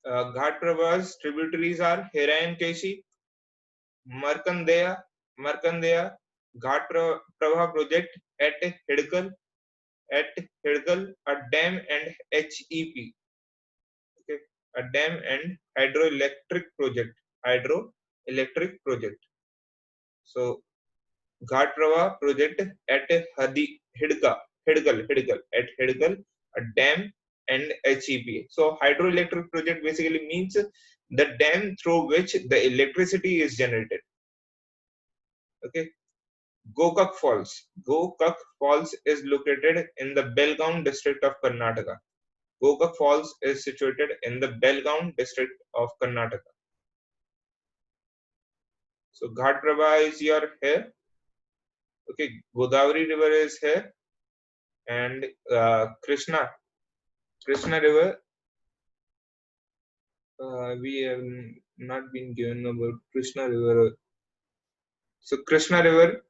Ghat Prabha's tributaries are Hira and Keshi, Markandeya, Ghat Prabha project at Hidkal, a dam and HEP, okay, a dam and hydroelectric project. So Ghat Prabha project at Hidkal, a dam and HEP. So hydroelectric project basically means the dam through which the electricity is generated. Okay. Gokak Falls is located in the Belgaum district of Karnataka. Gokak Falls is situated in the Belgaum district of Karnataka. So Ghat Prabha is here. Okay, Godavari River is here, and Krishna River. We have not been given about Krishna River. So Krishna River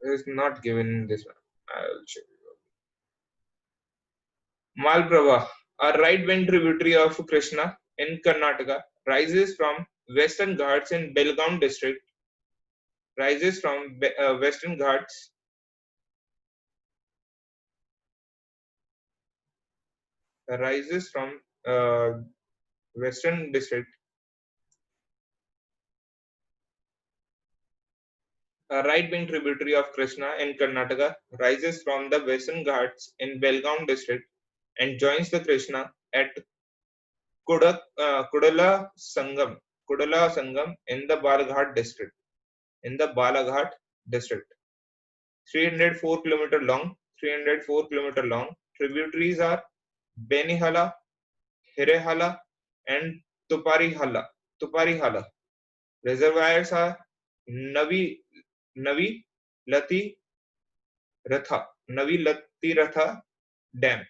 is not given in this one. I'll show you. Malprabha, a right bank tributary of Krishna in Karnataka, rises from Western Ghats in Belgaum district. Rises from Western Ghats. Rises from Western district. A right bank tributary of Krishna in Karnataka rises from the Western Ghats in Belgaum district and joins the Krishna at Kudala Sangam in the Balaghat district. 304 kilometer long. Tributaries are Benihala, Hirehala, and Tuparihala. Reservoirs are Navi Navi Lati Ratha, Navi Lati Ratha Dam,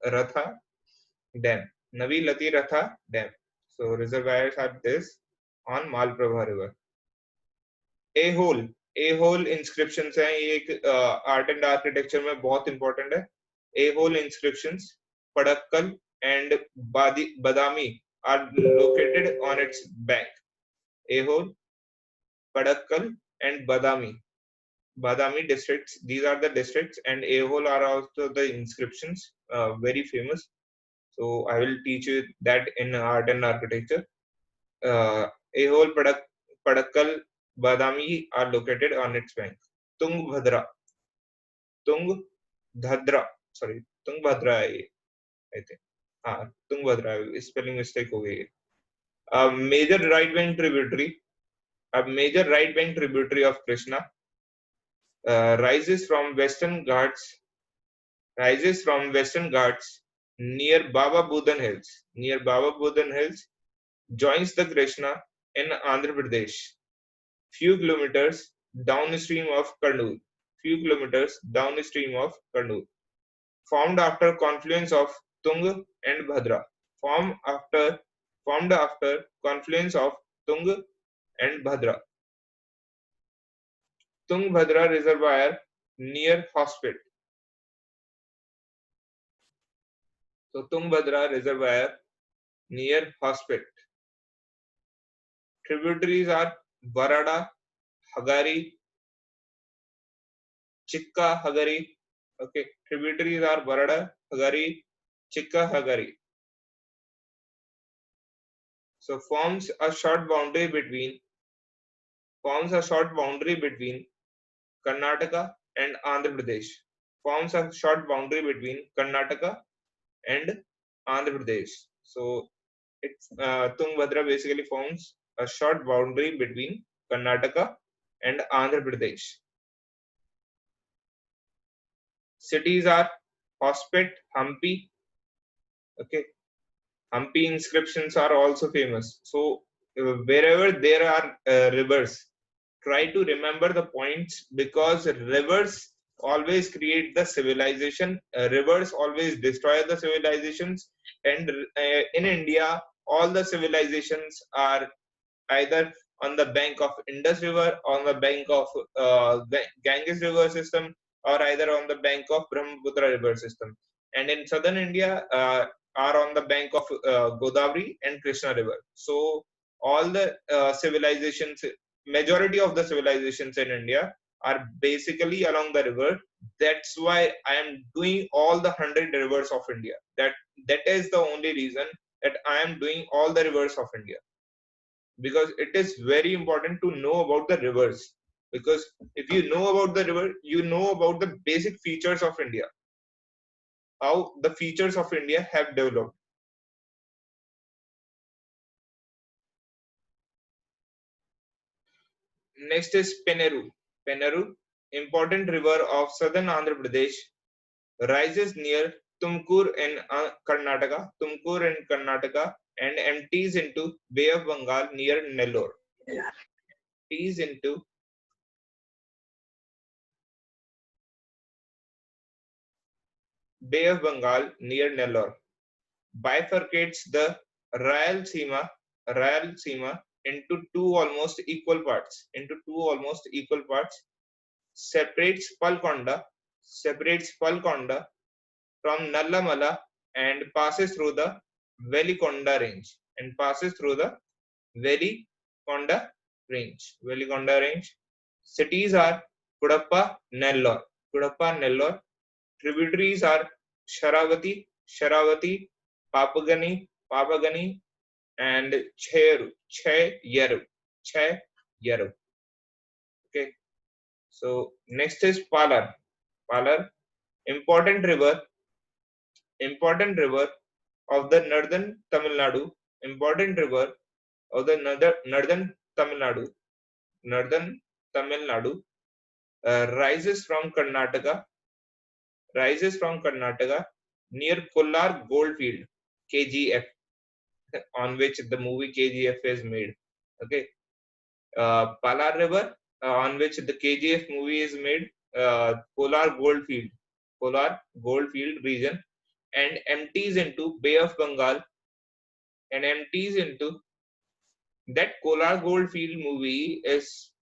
Ratha Dam, Navi Lati Ratha Dam. So reservoirs are this on Malprabha River. A whole inscriptions हैं, ये एक art and architecture में बहुत important है. ए whole inscriptions Pattadakal and Badami are located on its bank. Aihole, Pattadakal and Badami districts, these are the districts, and a hole are also the inscriptions, very famous. So I will teach you that in art and architecture. A hole, Padakkal, Badami are located on its bank. Tungbhadra, sorry, Tungbhadra, I think. Tungbhadra, spelling mistake हो गई है. A major right bank tributary of Krishna rises from Western Ghats near Baba Budan Hills, joins the Krishna in Andhra Pradesh, few kilometers downstream of Kannur, formed after confluence of Tung and Bhadra, formed after confluence of Tung and Bhadra. Tungbhadra Reservoir near Hospet. So Tungbhadra Reservoir near Hospet. Tributaries are Barada, Hagari, Chikka Hagari. Okay, tributaries are Barada, Hagari, Chikka Hagari. So forms a short boundary between Karnataka and Andhra Pradesh. So it's Tungbhadra basically forms a short boundary between Karnataka and Andhra Pradesh. Cities are Hospet, Hampi. Okay, Hampi inscriptions are also famous. So wherever there are rivers, try to remember the points, because rivers always create the civilization. Rivers always destroy the civilizations, and in India, all the civilizations are either on the bank of Indus River, on the bank of Ganges River system, or either on the bank of Brahmaputra River system. And in southern India, are on the bank of Godavari and Krishna River. So all the civilizations, majority of the civilizations in India are basically along the river. That's why I am doing all the 100 rivers of India. That is the only reason that I am doing all the rivers of India, because it is very important to know about the rivers. Because if you know about the river, you know about the basic features of India, how the features of India have developed. Next is Peneru. Peneru, important river of southern Andhra Pradesh, rises near Tumkur in Karnataka, and empties into Bay of Bengal near Nellore. Empties into Bay of Bengal near Nellore. Bifurcates the Rayalaseema into two almost equal parts, separates Palkonda from Nallamala, and passes through the Velikonda range. Cities are Kudappa, Nellore. Tributaries are Sharavati, Papagani, and Cheyaru. Okay. So next is Palar. Palar, important river, important river of the northern Tamil Nadu. Important river of the northern Tamil Nadu, rises from Karnataka near Kollar Goldfield, KGF, on which the movie KGF is made. Okay, Palar River, on which the KGF movie is made, Kolar Goldfield region, and empties into Bay of Bengal, and empties into that Kolar Goldfield movie is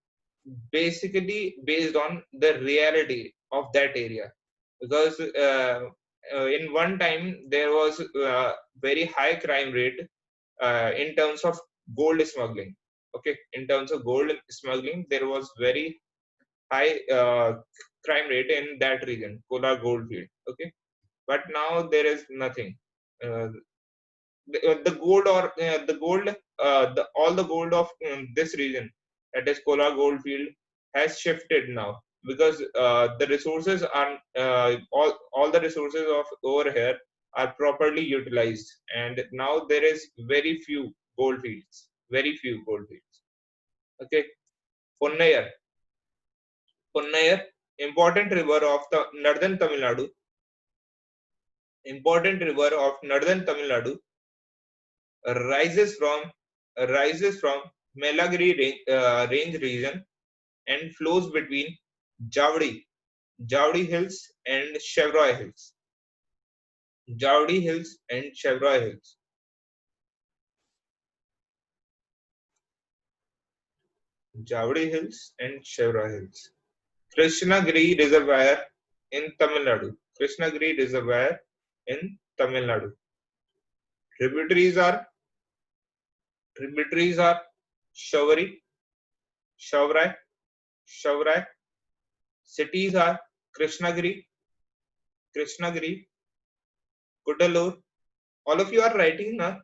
basically based on the reality of that area, because in one time there was very high crime rate in terms of gold smuggling. Okay, in terms of gold smuggling, there was very high crime rate in that region, Kolar Goldfield. Okay, but now there is nothing. The gold or the gold all the gold of this region, that is Kolar Goldfield, has shifted now, because the resources are all the resources of over here are properly utilized, and now there is very few gold fields. Okay, Ponnayar. Ponnayar, important river of the northern Tamil Nadu, important river of northern Tamil Nadu, rises from Melagiri range region, and flows between Javdi Hills and Chevroy Hills. Javdi Hills and Chevroy Hills. Javdi Hills and Chevroy Hills. Krishnagiri Reservoir in Tamil Nadu. Krishnagiri Reservoir in Tamil Nadu. Tributaries are Shawari, Shawrai, Shawrai. Cities are Krishnagiri, Cuddalore. All of you are writing, na?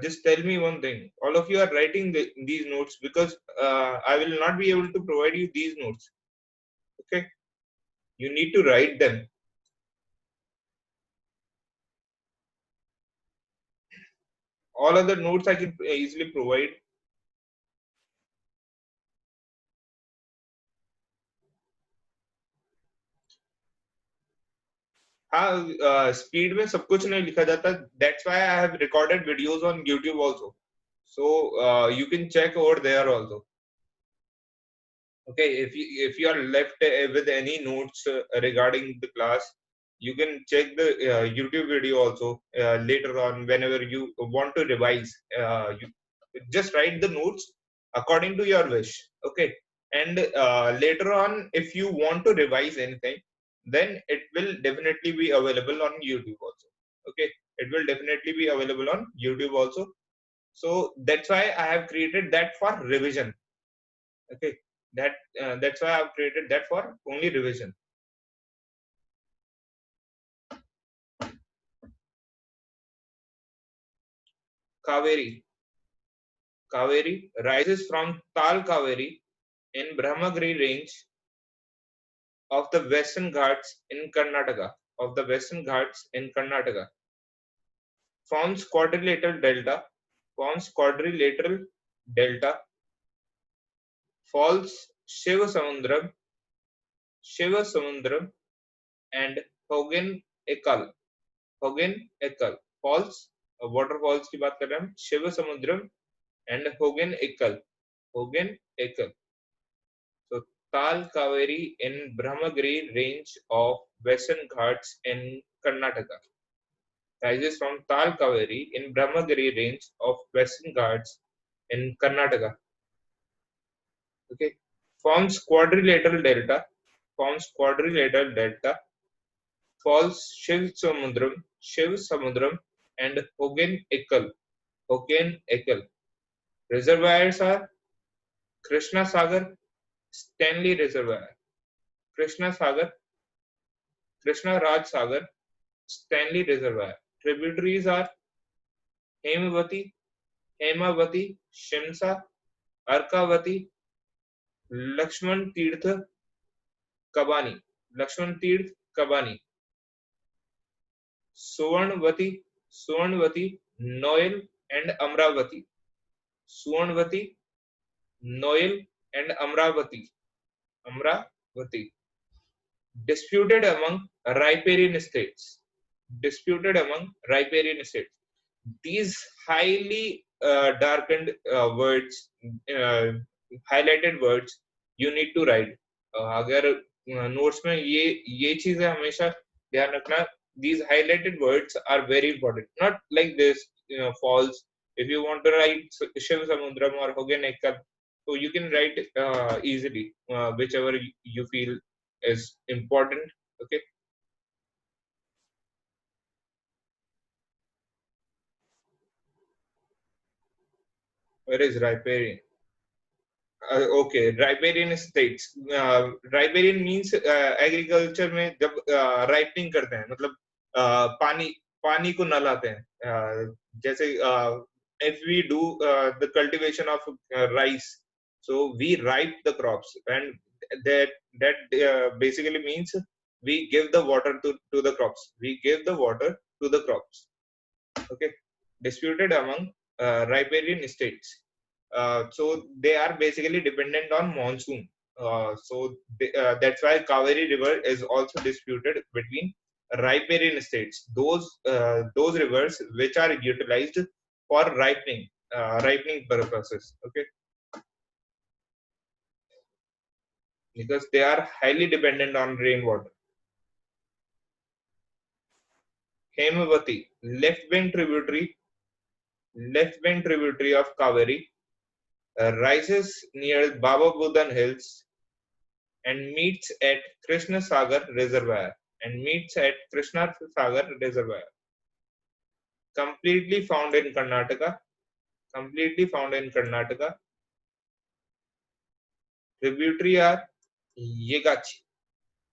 Just tell me one thing. All of you are writing these notes, because I will not be able to provide you these notes. Okay, you need to write them. All other notes I can easily provide. हाँ, speed में सब कुछ नहीं लिखा जाता. That's why I have recorded videos on YouTube also. So you can check over there also. Okay, if you are left with any notes regarding the class, you can check the YouTube video also later on, whenever you want to revise. You just write the notes according to your wish. Okay, and later on, if you want to revise anything, then it will definitely be available on YouTube also. Okay, it will definitely be available on YouTube also. So that's why I have created that for revision. Okay, that's why I've created that for only revision. Kaveri. Kaveri rises from Tal Kaveri in Brahmagiri range of the Western Ghats in Karnataka. Of the Western Ghats in Karnataka. Forms quadrilateral delta. Forms quadrilateral delta. Falls Shivasamundram, Shivasamundram and Hogan Ekal. Hogan Ekal. Falls, waterfalls की बात कर रहे हैं हम. Shivasamundram and Hogan Ekal. Hogan Ekal. So Tal Kaveri in Brahmagiri range of Western Ghats in Karnataka. Rises from Tal Kaveri in Brahmagiri range of Western Ghats in Karnataka. Okay. Forms quadrilateral delta. Forms quadrilateral delta. Falls Shiv Samudram and Hogan Ekal. Hogan Ekal. Reservoirs are Krishna Sagar, Stanley Reservoir. Krishna Sagar, Krishna Raj Sagar, Stanley Reservoir. Tributaries are Hemavati, Hemavati, Shimsa, Arkavati, Lakshman Tirth, Kabani. Lakshman Tirth, Kabani. Suvarnavati, Suvarnavati, Noel and Amravati. Suvarnavati, Noel and Amravati. Amravati. Disputed among riparian states. Disputed among riparian states. These highly darkened words, highlighted words, you need to write. अगर notes में ये चीजें हमेशा ध्यान रखना. These highlighted words are very important. Not like this false. If you want to write Shiv Samudram or Hogan Ekal, so you can write easily whichever you feel is important. Okay. Where is riparian? Okay, riparian states. Riparian means agriculture में जब ripening करते हैं, मतलब पानी पानी को नलाते हैं. जैसे if we do the cultivation of rice, so we ripe the crops, and that basically means we give the water to the crops. We give the water to the crops. Okay, disputed among riparian states. So they are basically dependent on monsoon. That's why Kaveri River is also disputed between riparian states. Those rivers which are utilized for ripening purposes. Okay, because they are highly dependent on rainwater. Hemavati, left wing tributary of Kaveri, rises near Baba Budan Hills and meets at Krishna Sagar Reservoir. Completely found in Karnataka. Completely found in Karnataka. Tributary are Yegachi.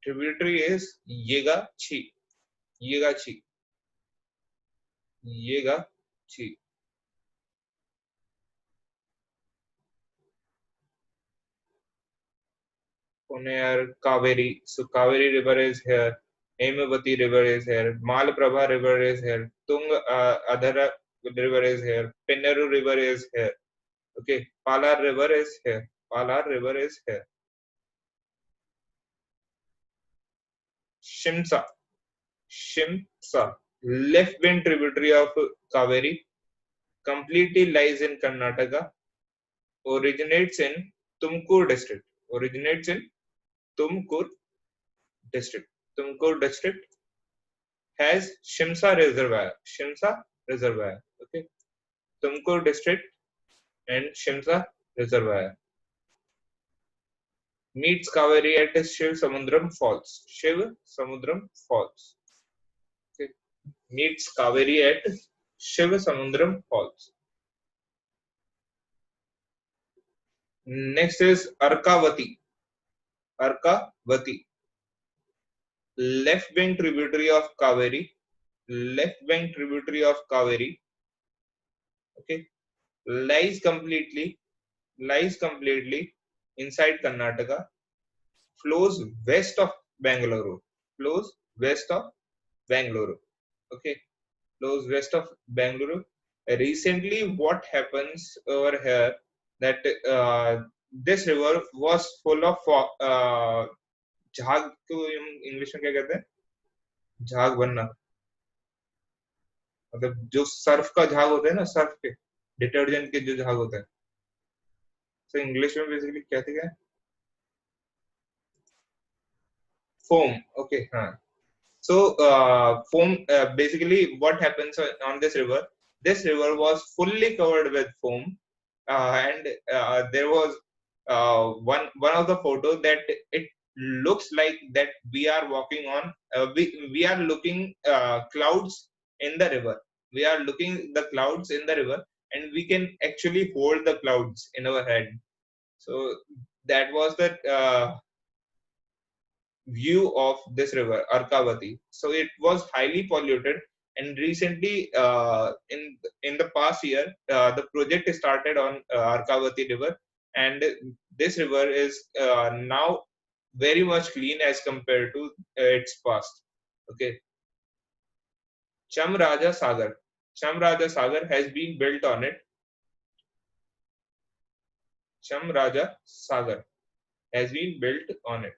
Tributary is Yegachi. Yegachi. Yegachi. Poner Kaveri. So Kaveri River is here. Hemavati River is here. Malprabha River is here. Adhara River is here. Pennaru River is here. Okay. Palar River is here. Palar River is here. Shimsa. Shimsa. Left wind tributary of Kaveri. Completely lies in Karnataka. Originates in Tumkur district. Originates in Tumkur district. Tumkur district has Shimsa Reservoir. Shimsa Reservoir. Okay. Tumkur district and Shimsa Reservoir. Meets Kaveri at Shiv Samudram Falls. Shiv Samudram Falls. Okay. meets Kaveri at Shivasamundram Falls. Next is Arkavati. Arkavati, left bank tributary of Kaveri. Left bank tributary of Kaveri. Okay, lies completely inside Karnataka. Flows west of Bangalore. Flows west of Bangalore. Okay, flows west of Bangalore. Recently, what happens over here that this river was full of झाग को English में क्या कहते हैं? झाग बनना, मतलब जो सर्फ का झाग होता है ना, सर्फ के डिटर्जेंट के जो झाग होता है, तो इंग्लिश में बेसिकली कहते क्या है? फोम. ओके, हाँ. So foam, basically what happens on this river, this river was fully covered with foam, and there was one of the photo that it looks like that we are walking on, we are looking clouds in the river. We are looking the clouds in the river, and we can actually hold the clouds in our head. So that was the view of this river, Arkavati. So it was highly polluted, and recently, in the past year, the project started on Arkavati River, and this river is now very much clean as compared to its past. Okay, Chamraja Sagar. Chamraja Sagar has been built on it. Chamraja Sagar has been built on it.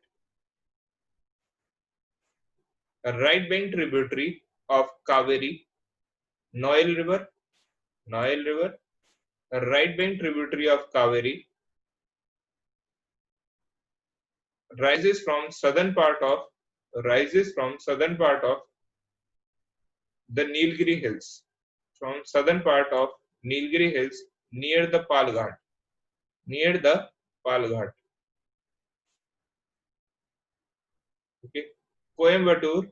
A right bank tributary of Kaveri, Noil River, Noil River, a right bank tributary of Kaveri, rises from southern part of the Nilgiri Hills, from southern part of Nilgiri Hills near the Palghat, near the Palghat. Okay, Coimbatore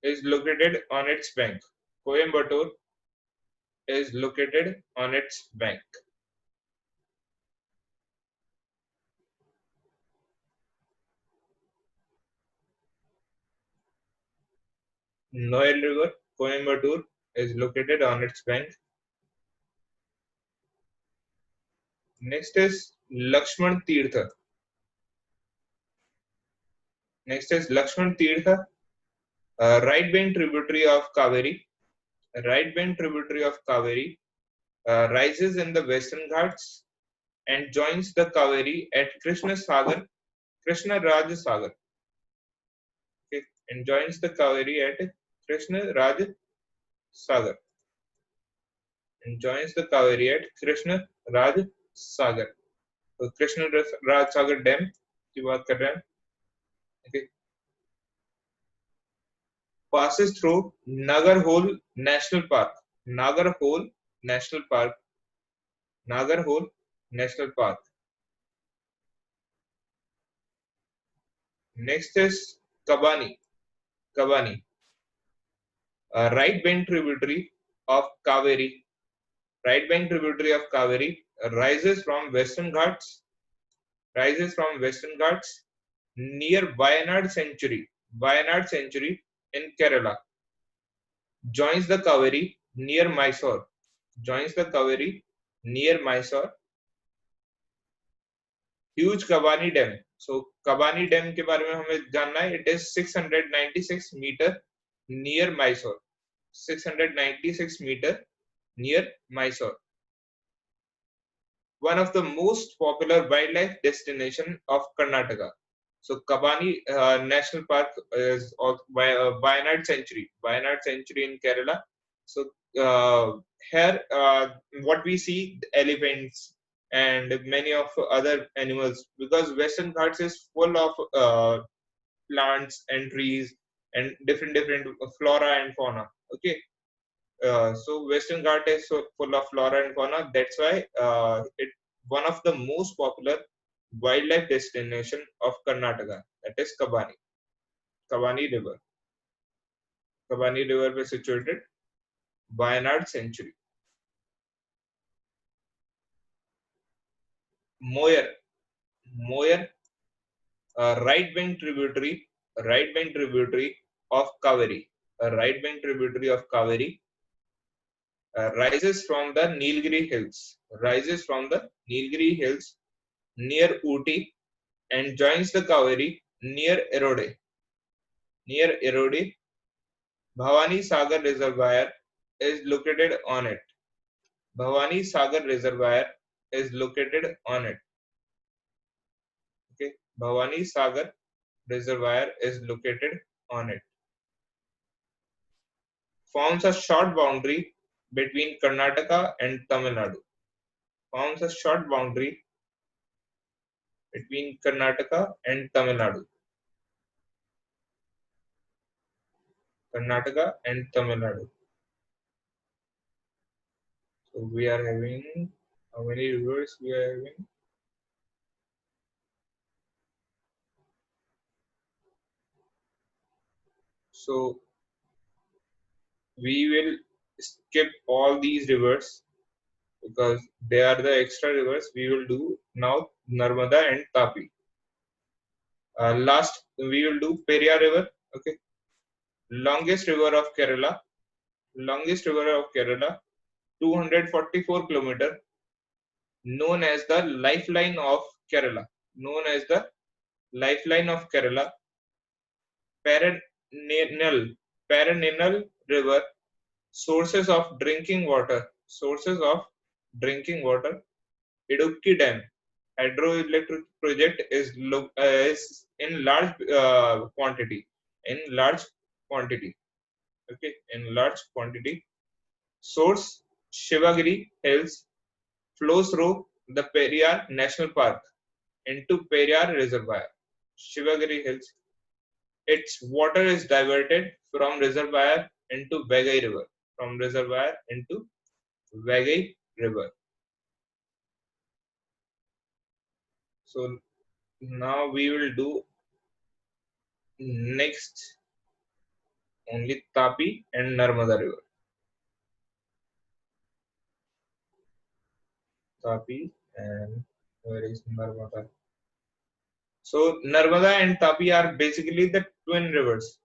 is located on its bank. Coimbatore is located on its bank. Noel River, Coimbatore is located on its bank. Next is Lakshman Tirtha. Next is Lakshman Tirtha, right bank tributary of Kaveri. Right bank tributary of Kaveri rises in the Western Ghats and joins the Kaveri at Krishna Sagar, Krishna Raj Sagar. Okay, and joins the Kaveri at Krishna Raj Sagar. And joins the Kaveri at Krishna Raj Sagar. तो कृष्ण राज सागर dam की बात कर रहे हैं. Okay. Passes through Nagarhole National Park. Nagarhole National Park. Nagarhole National Park. Next is Kabani. Kabani, a right bank tributary of Kaveri. Right bank tributary of Kaveri rises from Western Ghats. Rises from Western Ghats near Wayanad Sanctuary. Wayanad Sanctuary in Kerala. Joins the Kaveri near Mysore. Joins the Kaveri near Mysore. Huge Kabani Dam. So Kabani Dam के बारे में हमें जानना है. It is 696 meter near Mysore. 696 meter near Mysore. One of the most popular wildlife destination of Karnataka. So Kabani National Park is Wayanad Sanctuary. Wayanad Sanctuary in Kerala. So here what we see, elephants and many of other animals, because Western Ghats is full of plants and trees and different flora and fauna. Okay, so Western Ghat is so full of flora and fauna. That's why it one of the most popular wildlife destination of Karnataka. That is Kabani, Kabani River. Kabani river पे situated, Wayanad sanctuary. Moyar, Moyar, right bank tributary, right bank tributary of Kaveri, a right bank tributary of Kaveri, rises from the Nilgiri hills, rises from the Nilgiri hills near Ooty and joins the Kaveri near Erode. Near Erode, Bhavani Sagar Reservoir is located on it. Bhavani Sagar Reservoir is located on it. Okay, Bhavani Sagar Reservoir is located on it. Forms a short boundary between Karnataka and Tamil Nadu. Forms a short boundary between Karnataka and Tamil Nadu. Karnataka and Tamil Nadu. So we are having, how many rivers we are having? So we will skip all these rivers because they are the extra rivers. We will do now Narmada and Tapi. Last we will do Periyar River. Okay, longest river of Kerala. Longest river of Kerala, 244 kilometer, known as the lifeline of Kerala. Known as the lifeline of Kerala. Perennial, perennial river. Sources of drinking water. Sources of drinking water. Idukki Dam. Hydroelectric project is in large quantity. In large quantity. Okay, in large quantity. Source Shivagiri Hills, flows through the Periyar National Park into Periyar Reservoir. Shivagiri Hills. Its water is diverted from reservoir into Vagai River. From reservoir into Vagai River. So now we will do next only Tapi and Narmada River. Tapi and where is Narmada? So Narmada and Tapi are basically the twin rivers.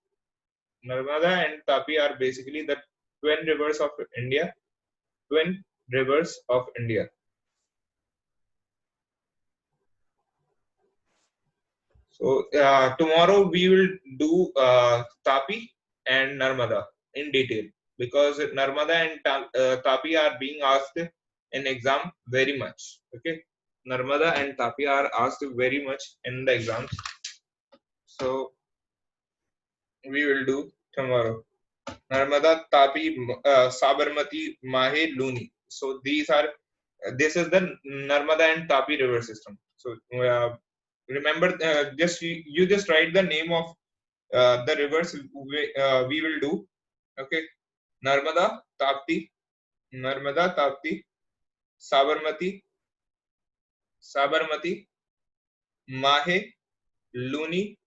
Narmada and Tapi are basically the twin rivers of India. Twin rivers of India. So tomorrow we will do Tapi and Narmada in detail because Narmada and Tapi are being asked in exam very much. Okay, Narmada and Tapi are asked very much in the exams. So we will do tomorrow. Narmada, Tapi, Sabarmati, Mahe, Luni. So these are this is the Narmada and Tapi river system. So remember, you just write the name of the rivers we will do. Okay, Narmada, Tapti, Narmada, Tapti, Sabarmati, Sabarmati, Mahe, Luni,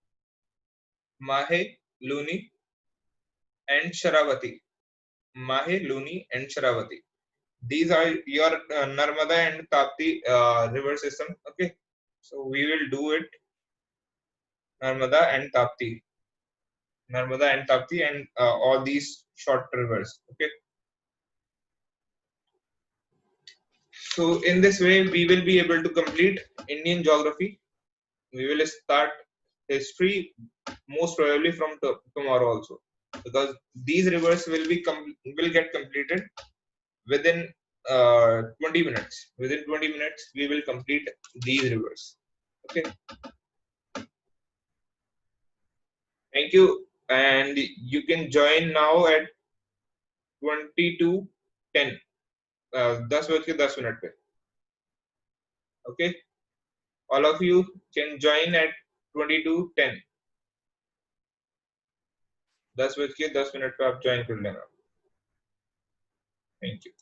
Mahe, Luni, and Sharavati. Mahe, Luni, and Sharavati. These are your Narmada and Tapti river system. Okay, so we will do it Narmada and Tapti. Narmada and Tapti and all these short rivers. Okay. So in this way, we will be able to complete Indian geography. We will start history most probably from tomorrow also, because these rivers will get completed within 20 minutes. Within 20 minutes, we will complete these rivers. Okay. Thank you, and you can join now at 22:10. 10 बज के 10 minute पे. Okay, all of you can join at 22:10. 10 बज के 10 minute पे आप join कर लेना. Thank you.